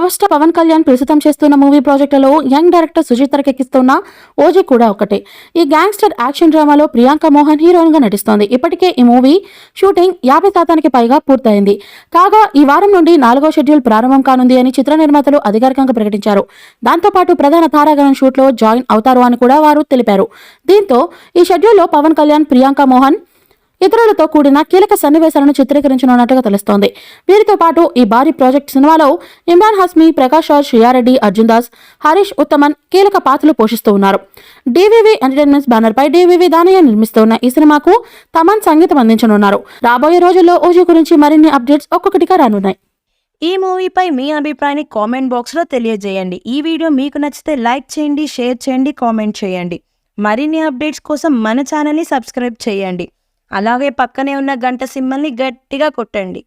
Power star Pawan Kalyan ప్రస్తుతం చేస్తున్న movie ప్రాజెక్టులలో యంగ్ డైరెక్టర్ సుజిత్ తెరకెక్కిస్తున్న ఓజీ కూడా ఒకటే. ఈ గ్యాంగ్స్టర్ యాక్షన్ డ్రామాలో ప్రియాంక మోహన్ హీరోయిన్ గా నటిస్తోంది. ఇప్పటికే ఈ మూవీ షూటింగ్ 50% పైగా పూర్తయింది. కాగా ఈ వారం నుండి 4వ షెడ్యూల్ ప్రారంభం కానుంది అని చిత్ర నిర్మాతలు అధికారికంగా ప్రకటించారు. దాంతోపాటు ప్రధాన తారాగణం షూట్ లో జాయిన్ అవుతారు అని కూడా వారు తెలిపారు. దీంతో ఈ షెడ్యూల్లో పవన్ కళ్యాణ్, ప్రియాంక మోహన్ ఇతరులతో కూడిన కీలక సన్నివేశాలను చిత్రీకరించనున్నట్టుగా తెలుస్తోంది. వీరితో పాటు ఈ భారీ ప్రాజెక్ట్ సినిమాలో ఇమ్రాన్ హస్మి, ప్రకాష్ రాజ్, శ్రియారెడ్డి, అర్జున్ దాస్, హరీష్ ఉత్తమన్ కీలక పాత్రలు పోషిస్తూ ఉన్నారు. డివివి ఎంటర్టైన్మెంట్స్ బ్యానర్ పై డివివి దానయ్య నిర్మిస్తున్న ఈ సినిమాకు తమన్ సంగీతం అందించనున్నారు. రాబోయే రోజుల్లో ఓజీ గురించి మరిన్ని అప్డేట్స్ ఒక్కొక్కటిగా రానున్నాయి. ఈ మూవీపై మీ అభిప్రాయాన్ని కామెంట్ బాక్స్లో తెలియజేయండి. ఈ వీడియో మీకు నచ్చితే లైక్ చేయండి, షేర్ చేయండి, కామెంట్ చేయండి. మరిన్ని అప్డేట్స్ కోసం మన ఛానల్ని సబ్స్క్రైబ్ చేయండి. అలాగే పక్కనే ఉన్న గంట సింబల్ని గట్టిగా కొట్టండి.